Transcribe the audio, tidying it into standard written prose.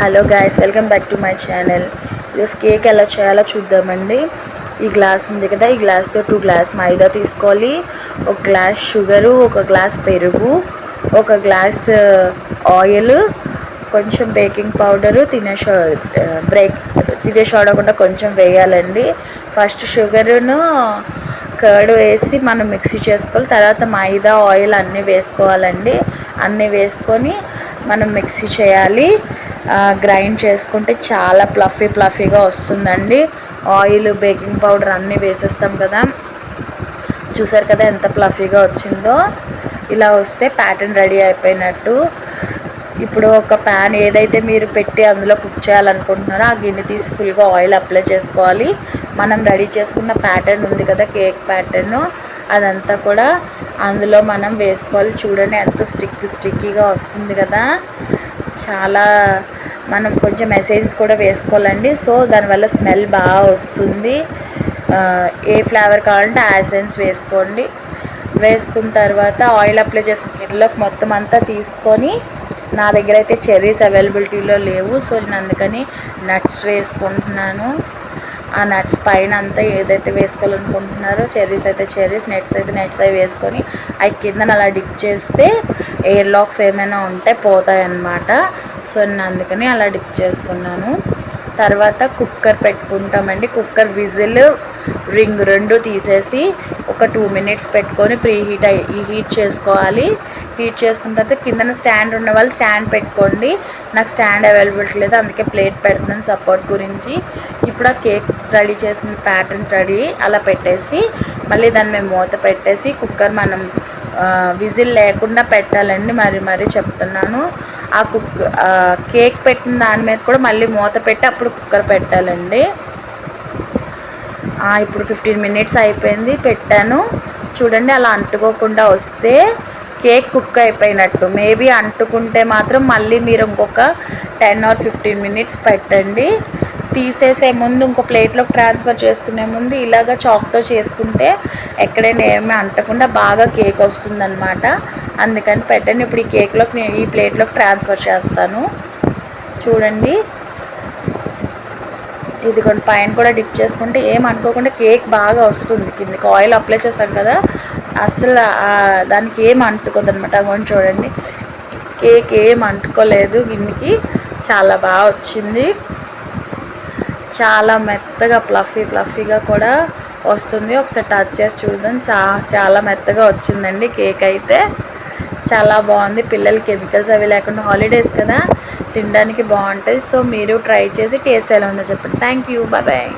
Hello guys, welcome back to my channel. ఈరోజు cake ఎలా చేయాలో చూద్దామండి. ఈ గ్లాస్ ఉంది కదా, ఈ గ్లాస్తో 2 గ్లాస్ మైదా తీసుకోవాలి, 1 గ్లాస్ షుగరు, 1 గ్లాస్ పెరుగు, 1 గ్లాస్ ఆయిల్, కొంచెం బేకింగ్ పౌడరు, తినే సోడా కూడా కొంచెం వేయాలండి. ఫస్ట్ షుగరును కర్డ్ వేసి మనం మిక్సీ చేసుకోవాలి. తర్వాత మైదా, ఆయిల్ అన్నీ వేసుకోవాలండి. అన్నీ వేసుకొని మనం మిక్సీ చేయాలి. గ్రైండ్ చేసుకుంటే చాలా ప్లఫీగా వస్తుందండి. ఆయిల్, బేకింగ్ పౌడర్ అన్నీ వేసేస్తాం కదా, చూసారు కదా ఎంత ప్లఫీగా వచ్చిందో. ఇలా వస్తే ప్యాటర్న్ రెడీ అయిపోయినట్టు. ఇప్పుడు ఒక ప్యాన్ ఏదైతే మీరు పెట్టి అందులో కుక్ చేయాలనుకుంటున్నారో ఆ గిన్నె తీసి ఫుల్గా ఆయిల్ అప్లై చేసుకోవాలి. మనం రెడీ చేసుకున్న ప్యాటర్న్ ఉంది కదా, కేక్ ప్యాటర్న్, అదంతా కూడా అందులో మనం వేసుకోవాలి. చూడండి ఎంత స్టిక్కీగా వస్తుంది కదా. చాలా మనం కొంచెం ఎసెన్స్ కూడా వేసుకోవాలండి. సో దానివల్ల స్మెల్ బాగా వస్తుంది. ఏ ఫ్లేవర్ కావాలంటే ఆ ఎసెన్స్ వేసుకోండి. వేసుకున్న తర్వాత ఆయిల్ అప్లై చేసుకున్న గిన్నెలోకి మొత్తం అంతా తీసుకొని, నా దగ్గర అయితే చెర్రీస్ అవైలబిలిటీలో లేవు, సో నేను అందుకని నట్స్ వేసుకుంటున్నాను. ఆ నట్స్ పైన అంతా ఏదైతే వేసుకోవాలనుకుంటున్నారో, చెర్రీస్ అయితే చెర్రీస్, నట్స్ అయితే నట్స్ అవి వేసుకొని అవి కిందన అలా డిప్ చేస్తే ఎయిర్ లాక్స్ ఏమైనా ఉంటే పోతాయి అన్నమాట. సో నేను అందుకని అలా డిప్ చేసుకున్నాను. తర్వాత కుక్కర్ పెట్టుకుంటామండి. కుక్కర్ విజిల్, రింగ్ 2 తీసేసి ఒక 2 మినిట్స్ పెట్టుకొని హీట్ చేసుకోవాలి. హీట్ చేసుకున్న తర్వాత కిందన స్టాండ్ ఉన్న వాళ్ళు స్టాండ్ పెట్టుకోండి. నాకు స్టాండ్ అవైలబిలిటీ లేదు, అందుకే ప్లేట్ పెడుతున్నాను సపోర్ట్ గురించి. ఇప్పుడు ఆ కేక్ రెడీ చేసిన ప్యాటర్న్ రెడీ అలా పెట్టేసి మళ్ళీ దాన్ని మేము మూత పెట్టేసి కుక్కర్ మనం విజిల్ లేకుండా పెట్టాలండి. మరీ చెప్తున్నాను. ఆ కేక్ పెట్టిన దాని మీద కూడా మళ్ళీ మూత పెట్టి అప్పుడు కుక్కర్ పెట్టాలండి. ఇప్పుడు 15 మినిట్స్ అయిపోయింది, పెట్టాను. చూడండి అలా అంటుకోకుండా వస్తే కేక్ కుక్ అయిపోయినట్టు. మేబీ అంటుకుంటే మాత్రం మళ్ళీ మీరు ఇంకొక 10 or 15 మినిట్స్ పెట్టండి. తీసేసే ముందు ఇంకో ప్లేట్లోకి ట్రాన్స్ఫర్ చేసుకునే ముందు ఇలాగ చాక్తో చేసుకుంటే ఎక్కడైనా ఏమీ అంటకుండా బాగా కేక్ వస్తుందన్నమాట. అందుకని పెట్టండి. ఇప్పుడు ఈ కేక్లోకి నేను ఈ ప్లేట్లోకి ట్రాన్స్ఫర్ చేస్తాను. చూడండి, ఇదిగోండి పైన కూడా డిప్ చేసుకుంటే ఏం అనుకోకుండా కేక్ బాగా వస్తుంది. కిందకి ఆయిల్ అప్లై చేసాం కదా, అసలు దానికి ఏం అంటుకోదు అనమాట. అగోండి చూడండి, కేక్ ఏం అంటుకోలేదు గిన్నెకి. చాలా బాగా వచ్చింది. చాలా మెత్తగా ప్లఫీగా కూడా వస్తుంది. ఒకసారి టచ్ చేసి చూద్దాం. చాలా మెత్తగా వచ్చిందండి కేక్ అయితే. చాలా బాగుంది. పిల్లలు కెమికల్స్ అవి లేకుండా హాలిడేస్ కదా, తినడానికి బాగుంటుంది. సో మీరు ట్రై చేసి టేస్ట్ ఎలా ఉందో చెప్పండి. Thank you, bye.